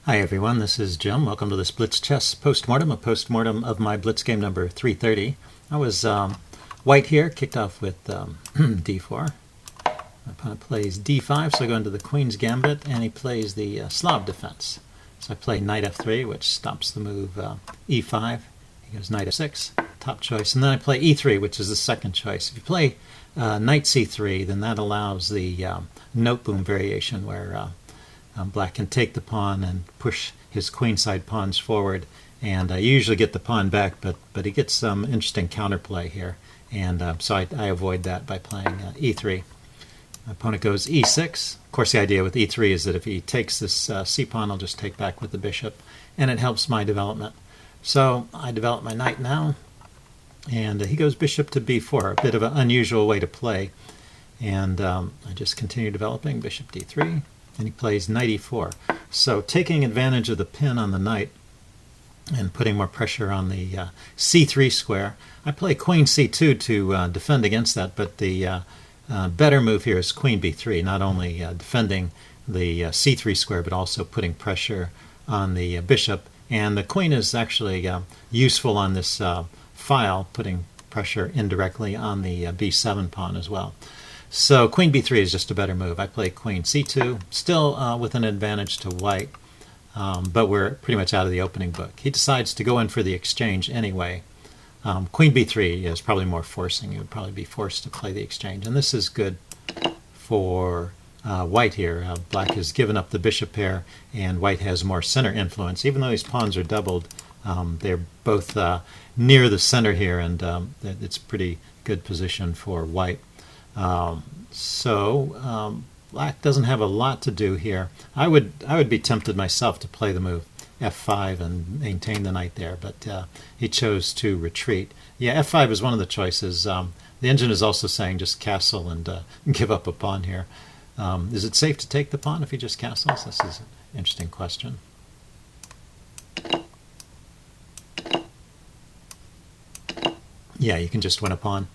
Hi everyone, this is Jim. Welcome to this Blitz chess postmortem, a postmortem of my Blitz game number 330. I was white here, kicked off with d4. My opponent plays d5, so I go into the Queen's Gambit, and he plays the Slav defense. So I play knight f3, which stops the move e5. He goes knight f6, top choice, and then I play e3, which is the second choice. If you play knight c3, then that allows the note boom variation where black can take the pawn and push his queenside pawns forward, and you usually get the pawn back, but he gets some interesting counterplay here, and so I avoid that by playing e3. My opponent goes e6. Of course, the idea with e3 is that if he takes this c-pawn, I'll just take back with the bishop, and it helps my development. So I develop my knight now, and he goes bishop to b4, a bit of an unusual way to play, and I just continue developing bishop d3. And he plays knight e4. So taking advantage of the pin on the knight and putting more pressure on the c3 square, I play queen c2 to defend against that, but the better move here is queen b3, not only defending the c3 square, but also putting pressure on the bishop. And the queen is actually useful on this file, putting pressure indirectly on the b7 pawn as well. So queen b3 is just a better move. I play queen c2, still with an advantage to white, but we're pretty much out of the opening book. He decides to go in for the exchange anyway. Queen b3 is probably more forcing. You would probably be forced to play the exchange, and this is good for white here. Black has given up the bishop pair, and white has more center influence. Even though these pawns are doubled, they're both near the center here, and it's a pretty good position for white. Black doesn't have a lot to do here. I would be tempted myself to play the move f5 and maintain the knight there, but he chose to retreat. Yeah, f5 is one of the choices. The engine is also saying just castle and give up a pawn here. Is it safe to take the pawn if he just castles? This is an interesting question. Yeah, you can just win a pawn.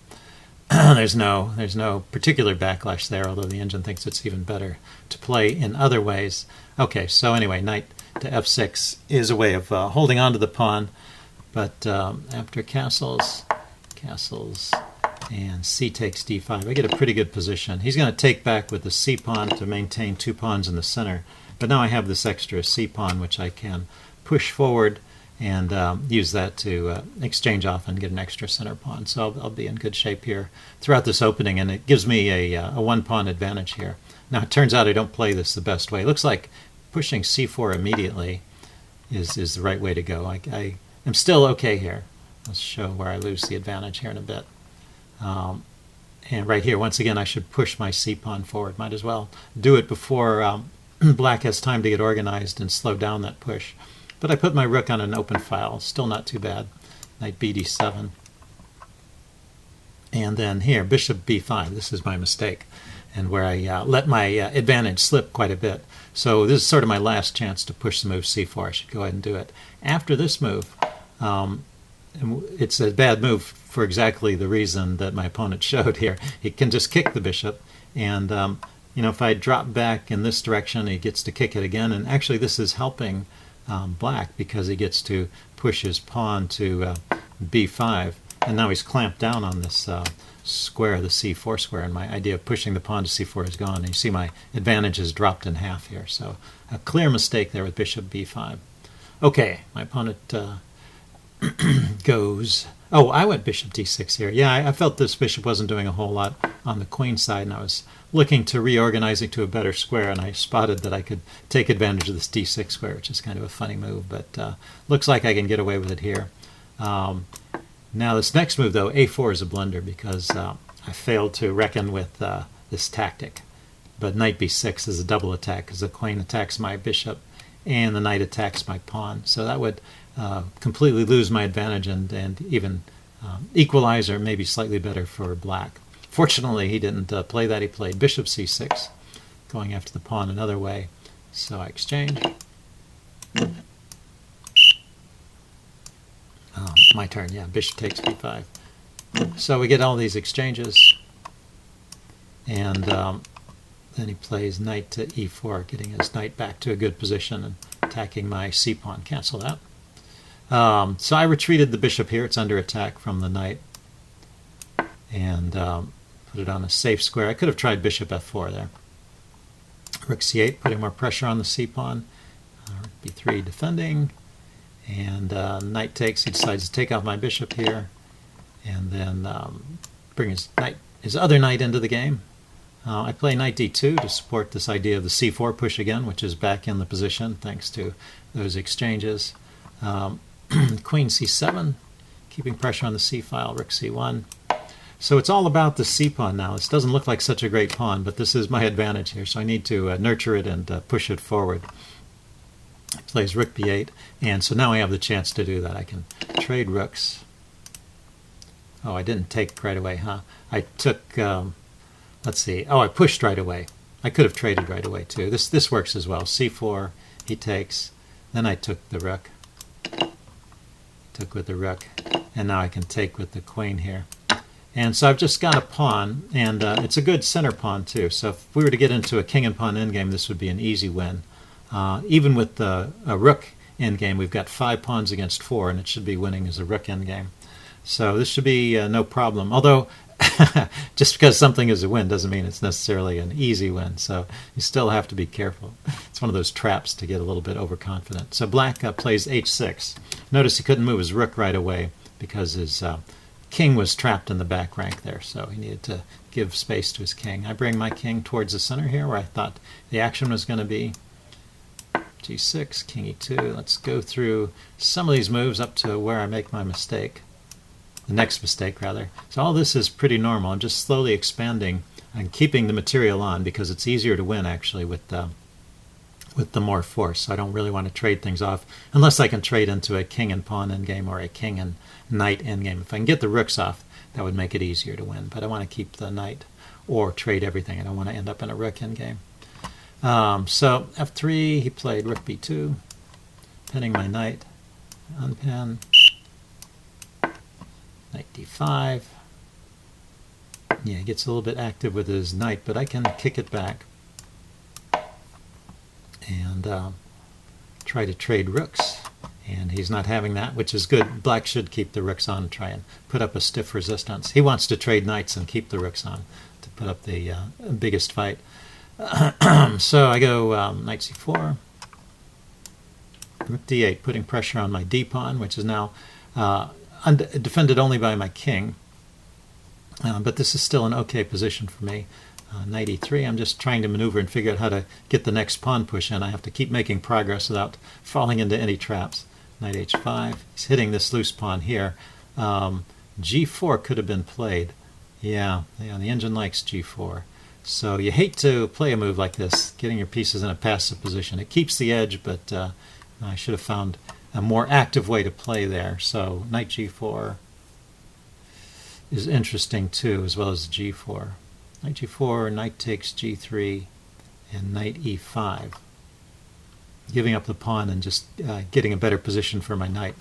There's no particular backlash there, although the engine thinks it's even better to play in other ways. Okay, so anyway, knight to f6 is a way of holding on to the pawn, but after castles, and c takes d5, I get a pretty good position. He's going to take back with the c pawn to maintain two pawns in the center, but now I have this extra c pawn which I can push forward and use that to exchange off and get an extra center pawn. So I'll be in good shape here throughout this opening, and it gives me a one-pawn advantage here. Now, it turns out I don't play this the best way. It looks like pushing c4 immediately is the right way to go. I am still okay here. Let's show where I lose the advantage here in a bit. And right here, once again, I should push my c-pawn forward. Might as well do it before black has time to get organized and slow down that push. But I put my rook on an open file, still not too bad. Knight bd7. And then here, bishop b5. This is my mistake, and where I let my advantage slip quite a bit. So this is sort of my last chance to push the move c4. I should go ahead and do it. After this move, it's a bad move for exactly the reason that my opponent showed here. He can just kick the bishop, and if I drop back in this direction, he gets to kick it again. And actually, this is helping black because he gets to push his pawn to b5, and now he's clamped down on this square, the c4 square, and my idea of pushing the pawn to c4 is gone. And you see my advantage is dropped in half here, so a clear mistake there with bishop b5. Okay, my opponent goes... Oh, I went bishop d6 here. Yeah, I felt this bishop wasn't doing a whole lot on the queen side, and I was looking to reorganize it to a better square, and I spotted that I could take advantage of this d6 square, which is kind of a funny move, but looks like I can get away with it here. Now this next move, though, a4 is a blunder because I failed to reckon with this tactic. But knight b6 is a double attack because the queen attacks my bishop and the knight attacks my pawn. So that would completely lose my advantage and even equalize or maybe slightly better for black. Fortunately, he didn't play that. He played bishop c6, going after the pawn another way. So I exchange. My turn, yeah. Bishop takes b5. So we get all these exchanges, and then he plays knight to e4, getting his knight back to a good position and attacking my c-pawn. Cancel that. So I retreated the bishop here. It's under attack from the knight. And put it on a safe square. I could have tried bishop f4 there. Rook c8, putting more pressure on the c-pawn. b3 defending. And knight takes. He decides to take off my bishop here. And then bring his other knight into the game. I play knight d2 to support this idea of the c4 push again, which is back in the position thanks to those exchanges. Queen c7, keeping pressure on the c-file, rook c1. So it's all about the c-pawn now. This doesn't look like such a great pawn, but this is my advantage here, so I need to nurture it and push it forward. He plays rook b8, and so now I have the chance to do that. I can trade rooks. Oh, I didn't take right away, huh? I took, let's see. Oh, I pushed right away. I could have traded right away, too. This works as well. c4, he takes. Then I took the rook. Took with the rook. And now I can take with the queen here. And so I've just got a pawn, and it's a good center pawn, too. So if we were to get into a king and pawn endgame, this would be an easy win. Even with a rook endgame, we've got 5 pawns against 4, and it should be winning as a rook endgame. So this should be no problem. Although, just because something is a win doesn't mean it's necessarily an easy win. So you still have to be careful. It's one of those traps to get a little bit overconfident. So black plays h6. Notice he couldn't move his rook right away because his king was trapped in the back rank there. So he needed to give space to his king. I bring my king towards the center here where I thought the action was going to be. g6, king e2. Let's go through some of these moves up to where I make my mistake. The next mistake, rather. So all this is pretty normal. I'm just slowly expanding and keeping the material on because it's easier to win, actually, with the more force. So I don't really want to trade things off unless I can trade into a king and pawn endgame or a king and knight endgame. If I can get the rooks off, that would make it easier to win. But I want to keep the knight or trade everything. I don't want to end up in a rook endgame. So f3, he played rook b2, pinning my knight, unpin. Knight d5. Yeah, he gets a little bit active with his knight, but I can kick it back and try to trade rooks. And he's not having that, which is good. Black should keep the rooks on and try and put up a stiff resistance. He wants to trade knights and keep the rooks on to put up the biggest fight. So I go knight c4, rook d8, putting pressure on my d-pawn, which is now defended only by my king, but this is still an okay position for me. Knight e3, I'm just trying to maneuver and figure out how to get the next pawn push in. I have to keep making progress without falling into any traps. Knight h5, he's hitting this loose pawn here. g4 could have been played. Yeah, the engine likes g4. So you hate to play a move like this, getting your pieces in a passive position. It keeps the edge, but I should have found a more active way to play there. So knight g4 is interesting too, as well as g4. Knight g4, knight takes g3, and knight e5. Giving up the pawn and just getting a better position for my knight.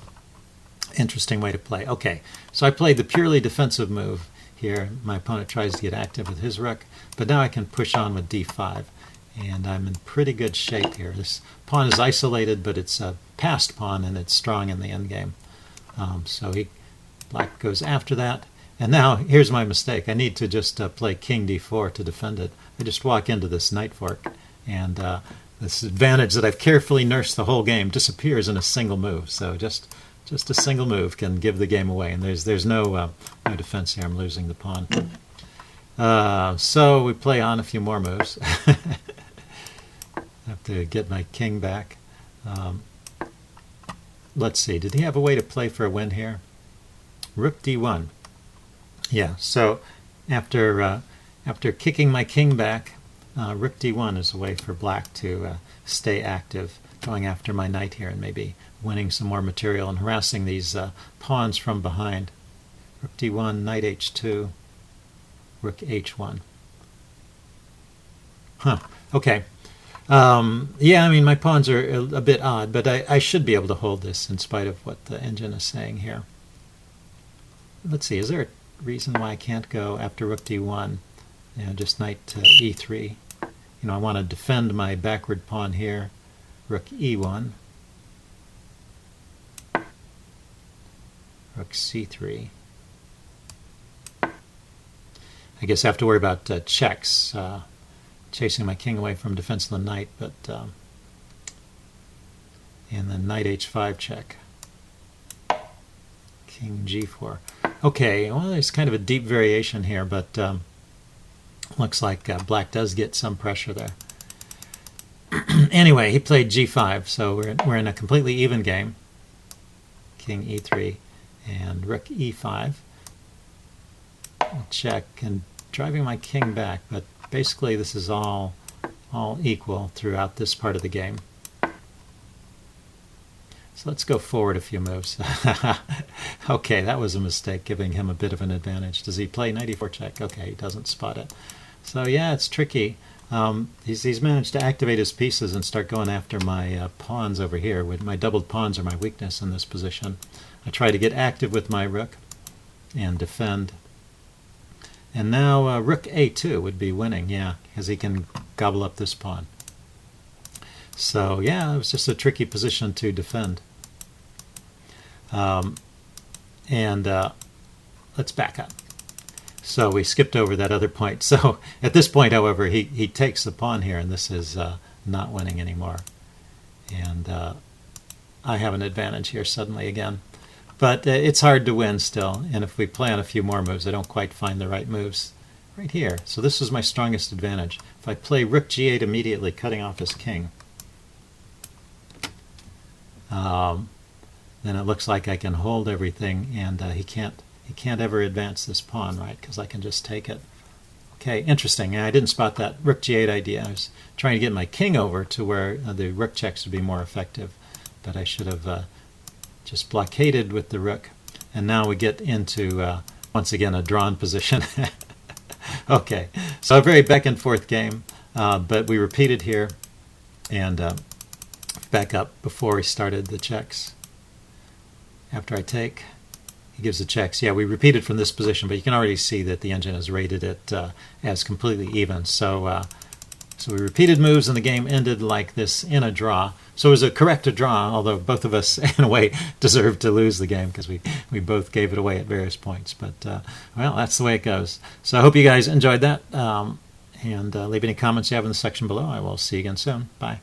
Interesting way to play. Okay, so I played the purely defensive move here. My opponent tries to get active with his rook, but now I can push on with d5. And I'm in pretty good shape here. This pawn is isolated, but it's a passed pawn, and it's strong in the endgame. So black goes after that. And now, here's my mistake. I need to just play king d4 to defend it. I just walk into this knight fork, and this advantage that I've carefully nursed the whole game disappears in a single move. So just a single move can give the game away, and there's no defense here. I'm losing the pawn. So we play on a few more moves. I have to get my king back. Let's see. Did he have a way to play for a win here? Rook d1. Yeah. So after kicking my king back, rook d1 is a way for black to stay active, going after my knight here and maybe winning some more material and harassing these pawns from behind. Rook d1, knight h2, rook h1. Huh. Okay. Yeah, I mean, my pawns are a bit odd, but I should be able to hold this in spite of what the engine is saying here. Let's see, is there a reason why I can't go after rook d1? You know, just knight to e3. You know, I want to defend my backward pawn here. rook e1, rook c3. I guess I have to worry about checks, chasing my king away from defense of the knight, but and then knight h5 check, king g4. Okay, well, there's kind of a deep variation here, but looks like black does get some pressure there. Anyway, he played g5, so we're in a completely even game. King e3 and rook e5. I'll check and driving my king back, but basically this is all equal throughout this part of the game. So let's go forward a few moves. Okay, that was a mistake, giving him a bit of an advantage. Does he play knight e4 check? Okay, he doesn't spot it. So yeah, it's tricky. He's managed to activate his pieces and start going after my pawns over here. With my doubled pawns are my weakness in this position. I try to get active with my rook and defend. And now rook a2 would be winning, yeah, because he can gobble up this pawn. So yeah, it was just a tricky position to defend. Let's back up. So we skipped over that other point. So at this point, however, he takes the pawn here, and this is not winning anymore. And I have an advantage here suddenly again. But it's hard to win still, and if we play on a few more moves, I don't quite find the right moves right here. So this is my strongest advantage. If I play rook g8 immediately, cutting off his king, then it looks like I can hold everything, and he can't ever advance this pawn, right? Because I can just take it. Okay, interesting. I didn't spot that rook g8 idea. I was trying to get my king over to where the rook checks would be more effective, but I should have just blockaded with the rook. And now we get into once again a drawn position. Okay, so a very back and forth game, but we repeated here and back up before we started the checks. After I take, he gives the checks. Yeah, we repeated from this position, but you can already see that the engine has rated it as completely even. So we repeated moves, and the game ended like this in a draw. So it was a correct draw, although both of us, in a way, deserved to lose the game because we both gave it away at various points. But, well, that's the way it goes. So I hope you guys enjoyed that, and leave any comments you have in the section below. I will see you again soon. Bye.